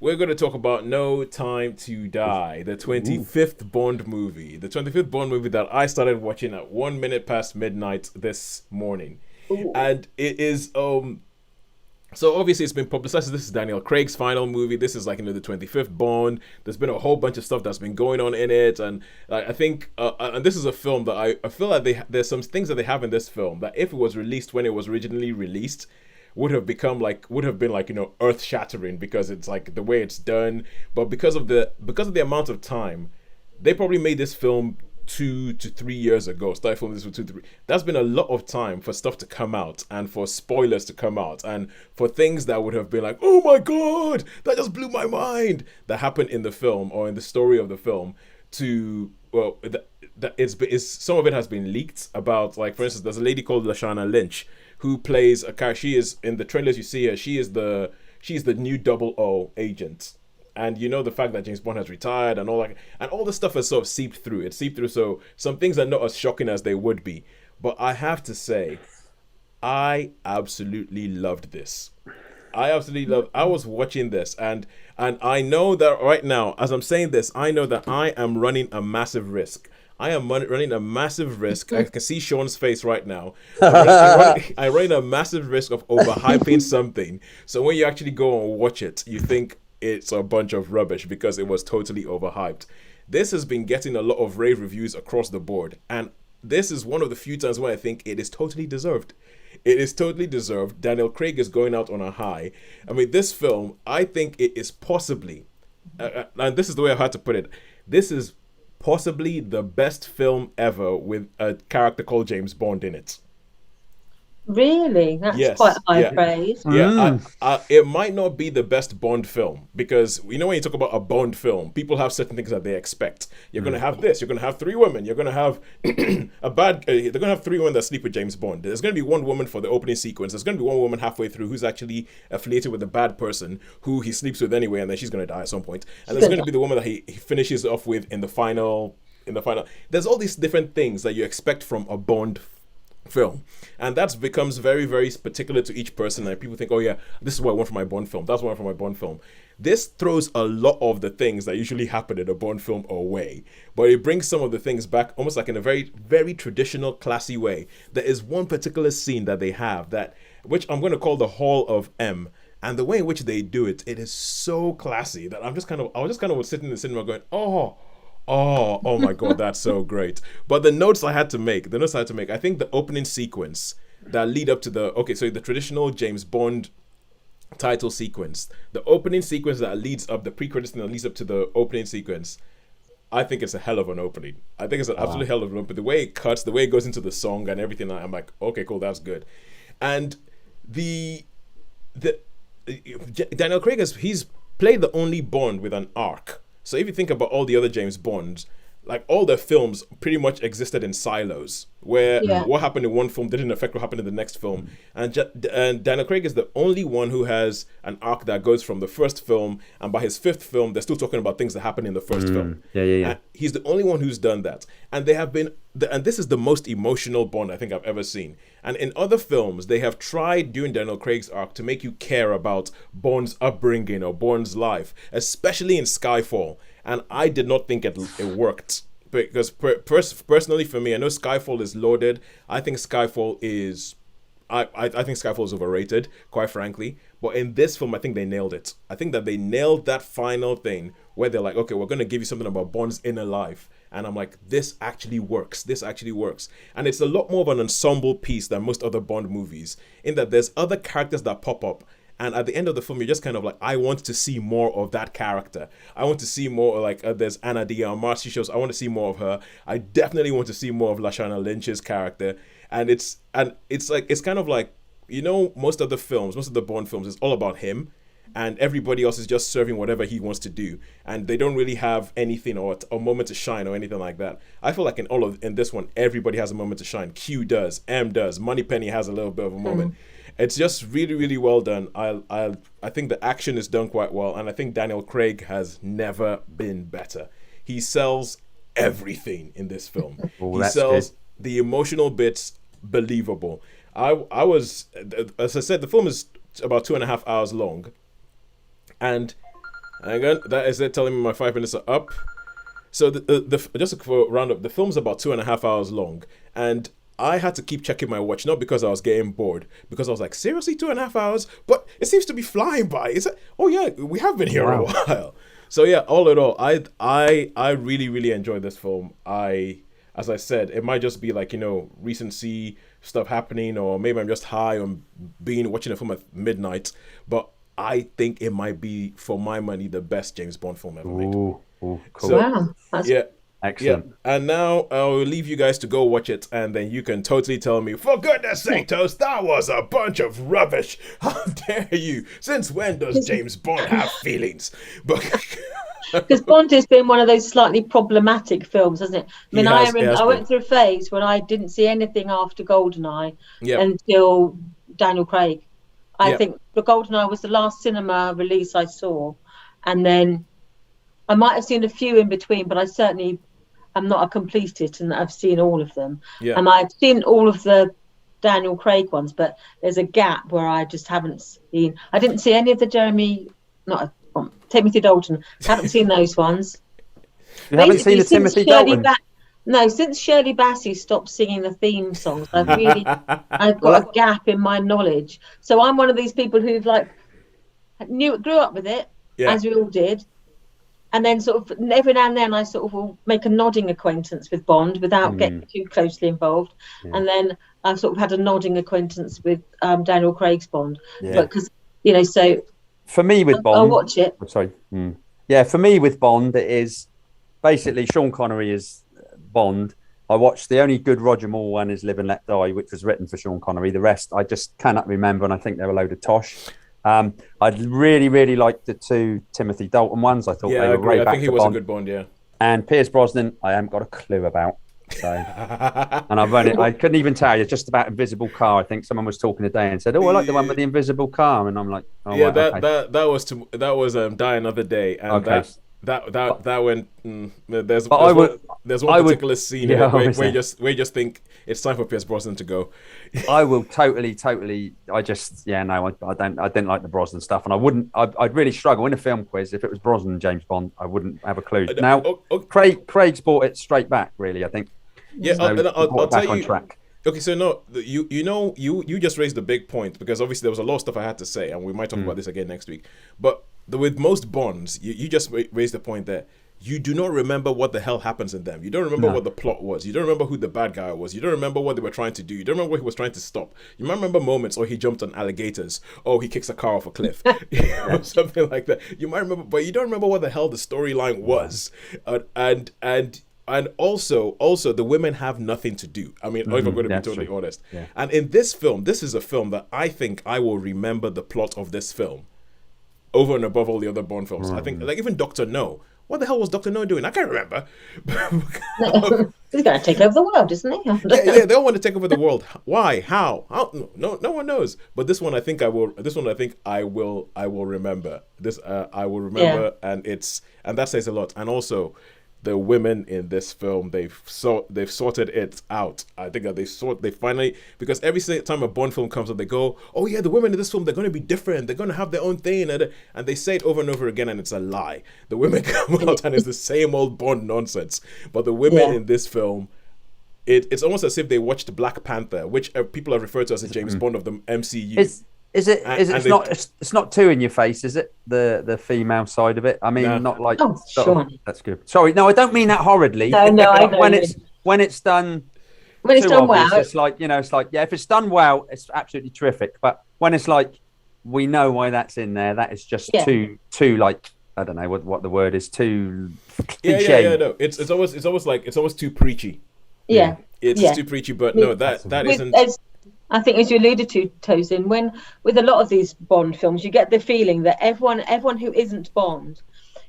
we're going to talk about No Time to Die, the Ooh. 25th Bond movie. The 25th Bond movie that I started watching at 1 minute past midnight this morning. Ooh. And it is so obviously it's been publicized. This is Daniel Craig's final movie. This is like the 25th Bond. There's been a whole bunch of stuff that's been going on in it, and I think and this is a film that I feel like there's some things that they have in this film that if it was released when it was originally released would have been like earth shattering, because it's like the way it's done, but because of the amount of time they probably made this film 2 to 3 years ago. Started filming this for 2 to 3. That's been a lot of time for stuff to come out and for spoilers to come out and for things that would have been like, oh my god, that just blew my mind, that happened in the film or in the story of the film. To well, that it's some of it has been leaked about. Like for instance, there's a lady called Lashana Lynch who plays a character. She is in the trailers. You see her. She's the new double O agent, and the fact that James Bond has retired and all that, and all the stuff has sort of seeped through. It seeped through, so some things are not as shocking as they would be. But I have to say, I absolutely loved this. I was watching this, and I know that right now, as I'm saying this, I know that I am running a massive risk. I am running a massive risk. I can see Sean's face right now. I'm running a massive risk of overhyping something. So when you actually go and watch it, you think it's a bunch of rubbish because it was totally overhyped. This has been getting a lot of rave reviews across the board, and this is one of the few times where I think it is totally deserved. It is totally deserved. Daniel Craig is going out on a high. I mean, this film, I think it is possibly, and this is the way I've had to put it, this is possibly the best film ever with a character called James Bond in it. Really? That's quite Yes, high yeah. praise. Yeah, it might not be the best Bond film, because when you talk about a Bond film, people have certain things that they expect. You're going to have this. You're going to have three women. You're going to have they're going to have three women that sleep with James Bond. There's going to be one woman for the opening sequence. There's going to be one woman halfway through who's actually affiliated with the bad person who he sleeps with anyway, and then she's going to die at some point. And there's going to be the woman that he finishes off with in the final. There's all these different things that you expect from a Bond film, and that becomes very, very particular to each person, and people think, oh yeah, this is what I want from my Bond film, that's what I want from my Bond film. This throws a lot of the things that usually happen in a Bond film away, but it brings some of the things back almost like in a very, very traditional, classy way. There is one particular scene that they have that, which I'm going to call the Hall of M, and the way in which they do it, it is so classy that I was just kind of sitting in the cinema going, oh my god, that's so great. But the notes I had to make, I think the opening sequence that lead up to the traditional James Bond title sequence, the opening sequence that leads up, the pre-credits thing that leads up to the opening sequence, I think it's a hell of an opening. I think it's an absolute hell of an opening. The way it cuts, the way it goes into the song and everything, I'm like, okay, cool, that's good. And the Daniel Craig he's played the only Bond with an arc. So if you think about all the other James Bonds, like all their films pretty much existed in silos, where what happened in one film didn't affect what happened in the next film. And Daniel Craig is the only one who has an arc that goes from the first film, and by his fifth film, they're still talking about things that happened in the first film. Yeah. And he's the only one who's done that. And and this is the most emotional Bond I think I've ever seen. And in other films, they have tried during Daniel Craig's arc to make you care about Bond's upbringing or Bond's life, especially in Skyfall. And I did not think it worked. Because personally for me, I know Skyfall is loaded. I think Skyfall is... I think Skyfall is overrated, quite frankly. But in this film, I think they nailed it. I think that they nailed that final thing where they're like, okay, we're going to give you something about Bond's inner life. And I'm like, this actually works. And it's a lot more of an ensemble piece than most other Bond movies, in that there's other characters that pop up. And at the end of the film, you're just kind of like, I want to see more of that character. I want to see more, like, there's Anna Diarra, she shows, I want to see more of her. I definitely want to see more of Lashana Lynch's character. And it's kind of like, most of the Bond films, it's all about him. And everybody else is just serving whatever he wants to do. And they don't really have anything or a moment to shine or anything like that. I feel like in this one, everybody has a moment to shine. Q does, M does, Moneypenny has a little bit of a moment. It's just really, really well done. I think the action is done quite well, and I think Daniel Craig has never been better. He sells everything in this film. He sells good. The emotional bits believable. I was, as I said, the film is about 2.5 hours long, and Hang on, that is it. Telling me my 5 minutes are up. So just for a roundup, the film's about 2.5 hours long, and I had to keep checking my watch, not because I was getting bored, because I was like, seriously, 2.5 hours? But it seems to be flying by. Is it? Oh yeah, we have been here a while. So yeah, all in all, I really, really enjoyed this film. As I said, it might just be like, recency stuff happening, or maybe I'm just high on watching a film at midnight, but I think it might be, for my money, the best James Bond film ever made. Ooh, cool. So, Wow. Yeah. Excellent. Yeah. And now I'll leave you guys to go watch it, and then you can totally tell me, for goodness sake, Toast, that was a bunch of rubbish. How dare you? Since when does James Bond have feelings? Because Bond has been one of those slightly problematic films, hasn't it? I mean, I went through a phase when I didn't see anything after GoldenEye until Daniel Craig. I think the GoldenEye was the last cinema release I saw, and then I might have seen a few in between, but I certainly am not a completist, and I've seen all of them. Yeah. And I've seen all of the Daniel Craig ones, but there's a gap where I just haven't seen. I didn't see any of the Timothy Dalton. Haven't seen those ones. You haven't seen the Timothy Dalton? No, since Shirley Bassey stopped singing the theme songs, I've got a gap in my knowledge. So I'm one of these people who've grew up with it, as we all did. And then sort of every now and then I sort of will make a nodding acquaintance with Bond without getting too closely involved. Yeah. And then I've sort of had a nodding acquaintance with Daniel Craig's Bond. Yeah. But because, so... For me with Bond... I'll watch it. I'm sorry. Yeah, for me with Bond, it is basically Sean Connery is Bond. I watched the only good Roger Moore one is Live and Let Die, which was written for Sean Connery. The rest I just cannot remember, and I think they're a load of tosh. I really, really liked the two Timothy Dalton ones. I thought they were right back to Bond. I think he was a good Bond, yeah. And Pierce Brosnan, I haven't got a clue about. So, and I couldn't even tell you just about Invisible Car. I think someone was talking today and said, "Oh, I like the one with the invisible car," and I'm like, "Oh, yeah, right, that was Die Another Day," and okay. That went. There's one particular scene where you just think it's time for Pierce Brosnan to go. I will totally. I didn't like the Brosnan stuff, and I'd really struggle in a film quiz if it was Brosnan and James Bond. I wouldn't have a clue. Now, Craig's brought it straight back. Really, I think. Yeah, so I'll tell you. On track. Okay, so no, you just raised a big point, because obviously there was a lot of stuff I had to say, and we might talk about this again next week. But with most Bonds, you just raised the point that you do not remember what the hell happens in them. You don't remember what the plot was. You don't remember who the bad guy was. You don't remember what they were trying to do. You don't remember what he was trying to stop. You might remember moments, he jumped on alligators. He kicks a car off a cliff. Something like that. You might remember, but you don't remember what the hell the storyline was. And also, the women have nothing to do. I mean, if I'm going to be totally honest. Yeah. And in this film, this is a film that I think I will remember the plot of this film over and above all the other Bond films. I think, even Dr. No. What the hell was Dr. No doing? I can't remember. He's going to take over the world, isn't he? yeah, they all want to take over the world. Why? How? No one knows. But this one, I think I will. This one, I think I will remember. This, I will remember, and that says a lot. And also, the women in this film, they've sorted it out. I think that they finally, because every time a Bond film comes up, they go, "Oh yeah, the women in this film, they're going to be different. They're going to have their own thing," and they say it over and over again, and it's a lie. The women come out and it's the same old Bond nonsense. But the women in this film, it's almost as if they watched Black Panther, which people have referred to as the James Bond of the MCU. It's not too in your face, is it? The female side of it. I mean, not like. Oh, sure. That's good. Sorry, no, I don't mean that horridly. No, I know. When it's done. When it's done well, it's like, if it's done well, it's absolutely terrific. But when it's like, we know why that's in there. That is just too like, I don't know what the word is. Too. Cliche. Yeah. No, it's almost too preachy. Yeah. It's too preachy, but no, that isn't. I think, as you alluded to, Tosin, with a lot of these Bond films, you get the feeling that everyone who isn't Bond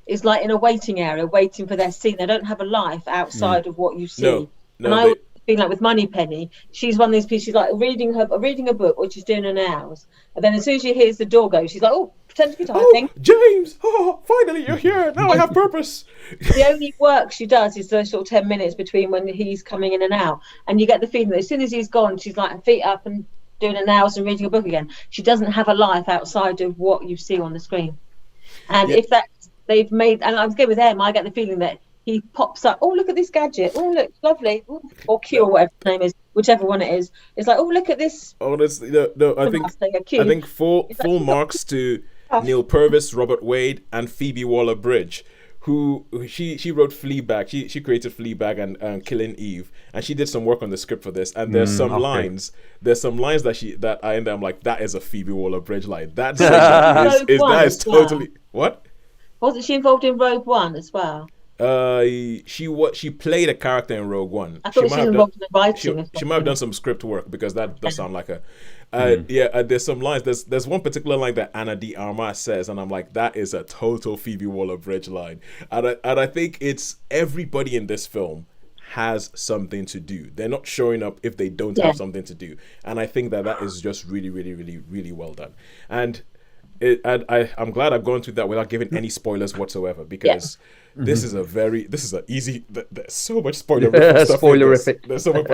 is like in a waiting area, waiting for their scene. They don't have a life outside of what you see. And I feel like with Moneypenny, she's one of these people. She's like reading a book, or she's doing her nails, and then as soon as she hears the door go, she's like, "Oh, pretend to be typing." Oh, James! Oh, finally you're here. Now I have purpose. The only work she does is those sort of 10 minutes between when he's coming in and out, and you get the feeling that as soon as he's gone, she's like feet up and doing her nails and reading a book again. She doesn't have a life outside of what you see on the screen. And if they've made, and I was good with M. I get the feeling that he pops up. Oh, look at this gadget. Oh, look, lovely. Ooh, or Q or whatever his name is, whichever one it is. It's like, oh, look at this. Oh, that's no. I think full marks to Neil Purvis, Robert Wade, and Phoebe Waller-Bridge, who she wrote Fleabag. She created Fleabag and Killing Eve, and she did some work on the script for this. And there's some lines that I end up like, that is a Phoebe Waller-Bridge line. That is totally what? Wasn't she involved in Rogue One as well? She played a character in Rogue One. I thought she was involved in the writing. She might have done some script work, because that does sound like her. There's some lines. There's one particular line that Ana de Armas says, and I'm like, that is a total Phoebe Waller-Bridge line. And I think it's everybody in this film has something to do. They're not showing up if they don't have something to do. And I think that is just really, really, really, really well done. And I'm glad I've gone through that without giving any spoilers whatsoever, because this is an easy. There's so much spoilerific stuff. Spoilerific. There's so much,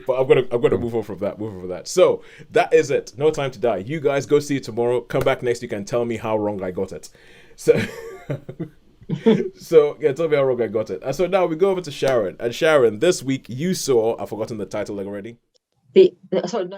but I'm gonna move on from that. So that is it. No Time to Die. You guys go see it tomorrow. Come back next week and tell me how wrong I got it. So. So yeah, tell me how wrong I got it. And so now we go over to Sharon. And Sharon, this week you saw, I've forgotten the title already.